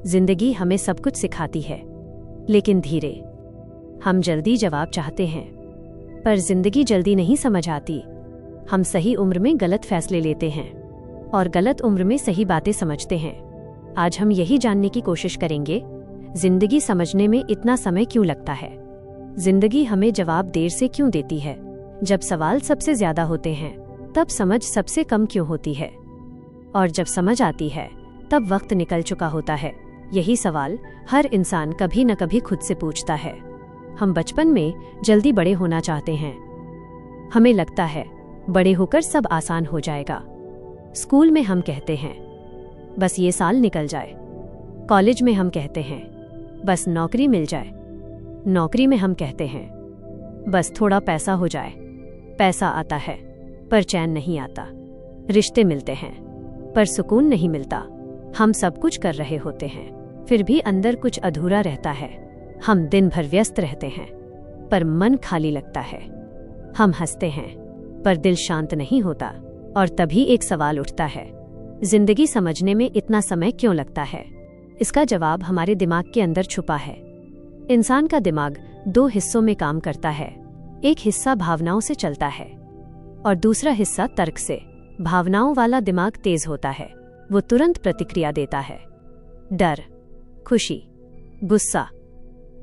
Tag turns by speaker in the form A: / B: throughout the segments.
A: जिंदगी हमें सब कुछ सिखाती है, लेकिन धीरे। हम जल्दी जवाब चाहते हैं, पर जिंदगी जल्दी नहीं समझ आती। हम सही उम्र में गलत फैसले लेते हैं और गलत उम्र में सही बातें समझते हैं। आज हम यही जानने की कोशिश करेंगे, जिंदगी समझने में इतना समय क्यों लगता है। जिंदगी हमें जवाब देर से क्यों देती है। जब सवाल सबसे ज्यादा होते हैं, तब समझ सबसे कम क्यों होती है। और जब समझ आती है, तब वक्त निकल चुका होता है। यही सवाल हर इंसान कभी न कभी खुद से पूछता है। हम बचपन में जल्दी बड़े होना चाहते हैं। हमें लगता है बड़े होकर सब आसान हो जाएगा। स्कूल में हम कहते हैं बस ये साल निकल जाए। कॉलेज में हम कहते हैं बस नौकरी मिल जाए। नौकरी में हम कहते हैं बस थोड़ा पैसा हो जाए। पैसा आता है पर चैन नहीं आता। रिश्ते मिलते हैं पर सुकून नहीं मिलता। हम सब कुछ कर रहे होते हैं, फिर भी अंदर कुछ अधूरा रहता है। हम दिन भर व्यस्त रहते हैं, पर मन खाली लगता है। हम हंसते हैं, पर दिल शांत नहीं होता। और तभी एक सवाल उठता है, जिंदगी समझने में इतना समय क्यों लगता है। इसका जवाब हमारे दिमाग के अंदर छुपा है। इंसान का दिमाग 2 हिस्सों में काम करता है। एक हिस्सा भावनाओं से चलता है और दूसरा हिस्सा तर्क से। भावनाओं वाला दिमाग तेज होता है, वो तुरंत प्रतिक्रिया देता है। डर, खुशी, गुस्सा,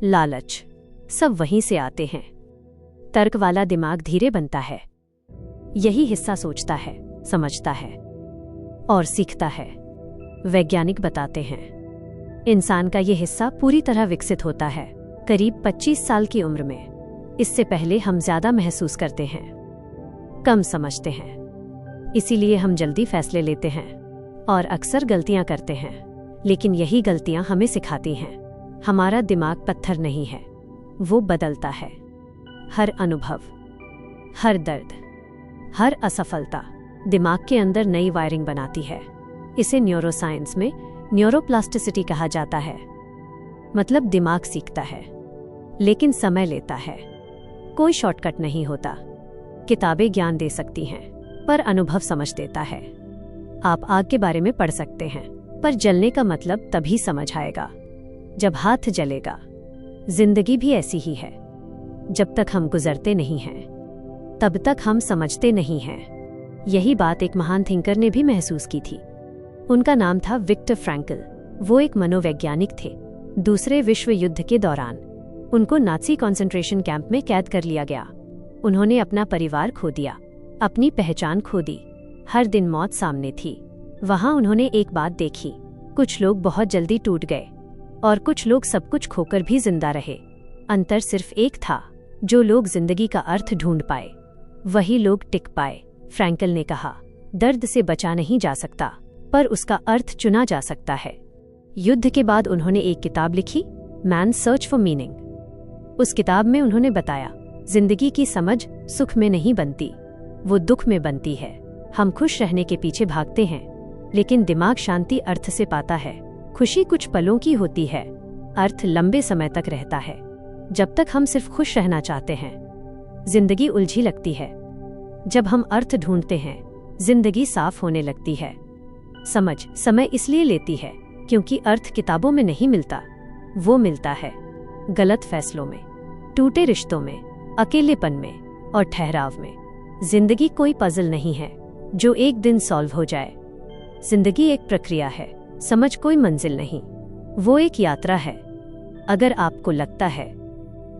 A: लालच, सब वहीं से आते हैं। तर्क वाला दिमाग धीरे बनता है। यही हिस्सा सोचता है, समझता है और सीखता है। वैज्ञानिक बताते हैं इंसान का ये हिस्सा पूरी तरह विकसित होता है करीब 25 साल की उम्र में। इससे पहले हम ज्यादा महसूस करते हैं, कम समझते हैं। इसीलिए हम जल्दी फैसले लेते हैं और अक्सर गलतियां करते हैं। लेकिन यही गलतियां हमें सिखाती हैं। हमारा दिमाग पत्थर नहीं है, वो बदलता है। हर अनुभव, हर दर्द, हर असफलता दिमाग के अंदर नई वायरिंग बनाती है। इसे न्यूरोसाइंस में न्यूरोप्लास्टिसिटी कहा जाता है। मतलब दिमाग सीखता है, लेकिन समय लेता है। कोई शॉर्टकट नहीं होता। किताबें ज्ञान दे सकती हैं, पर अनुभव समझ देता है। आप आग के बारे में पढ़ सकते हैं, पर जलने का मतलब तभी समझ आएगा जब हाथ जलेगा। जिंदगी भी ऐसी ही है। जब तक हम गुजरते नहीं हैं, तब तक हम समझते नहीं हैं। यही बात एक महान थिंकर ने भी महसूस की थी। उनका नाम था विक्टर फ्रैंकल। वो एक मनोवैज्ञानिक थे। दूसरे विश्व युद्ध के दौरान उनको नाज़ी कंसंट्रेशन कैंप में कैद कर लिया गया। उन्होंने अपना परिवार खो दिया, अपनी पहचान खो दी। हर दिन मौत सामने थी। वहां उन्होंने एक बात देखी, कुछ लोग बहुत जल्दी टूट गए और कुछ लोग सब कुछ खोकर भी जिंदा रहे। अंतर सिर्फ एक था, जो लोग जिंदगी का अर्थ ढूंढ पाए, वही लोग टिक पाए। फ्रैंकल ने कहा, दर्द से बचा नहीं जा सकता, पर उसका अर्थ चुना जा सकता है। युद्ध के बाद उन्होंने एक किताब लिखी, मैन सर्च फॉर मीनिंग। उस किताब में उन्होंने बताया, जिंदगी की समझ सुख में नहीं बनती, वो दुख में बनती है। हम खुश रहने के पीछे भागते हैं, लेकिन दिमाग शांति अर्थ से पाता है। खुशी कुछ पलों की होती है, अर्थ लंबे समय तक रहता है। जब तक हम सिर्फ खुश रहना चाहते हैं, जिंदगी उलझी लगती है। जब हम अर्थ ढूंढते हैं, जिंदगी साफ होने लगती है। समझ समय इसलिए लेती है क्योंकि अर्थ किताबों में नहीं मिलता, वो मिलता है गलत फैसलों में, टूटे रिश्तों में, अकेलेपन में और ठहराव में। जिंदगी कोई पजल नहीं है जो एक दिन सॉल्व हो जाए। जिंदगी एक प्रक्रिया है, समझ कोई मंजिल नहीं, वो एक यात्रा है। अगर आपको लगता है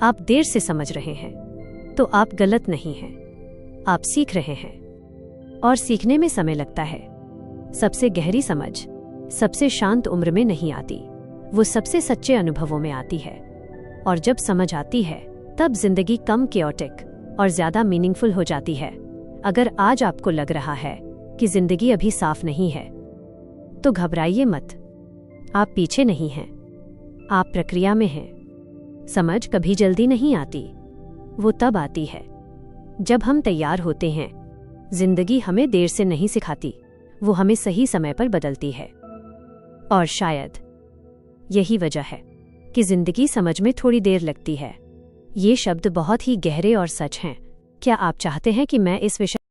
A: आप देर से समझ रहे हैं, तो आप गलत नहीं हैं। आप सीख रहे हैं, और सीखने में समय लगता है। सबसे गहरी समझ सबसे शांत उम्र में नहीं आती, वो सबसे सच्चे अनुभवों में आती है। और जब समझ आती है, तब जिंदगी कम केओटिक और ज्यादा मीनिंगफुल हो जाती है। अगर आज आपको लग रहा है कि जिंदगी अभी साफ नहीं है, तो घबराइए मत। आप पीछे नहीं हैं, आप प्रक्रिया में हैं। समझ कभी जल्दी नहीं आती, वो तब आती है जब हम तैयार होते हैं। जिंदगी हमें देर से नहीं सिखाती, वो हमें सही समय पर बदलती है। और शायद यही वजह है कि जिंदगी समझ में थोड़ी देर लगती है। ये शब्द बहुत ही गहरे और सच हैं। क्या आप चाहते हैं कि मैं इस विषय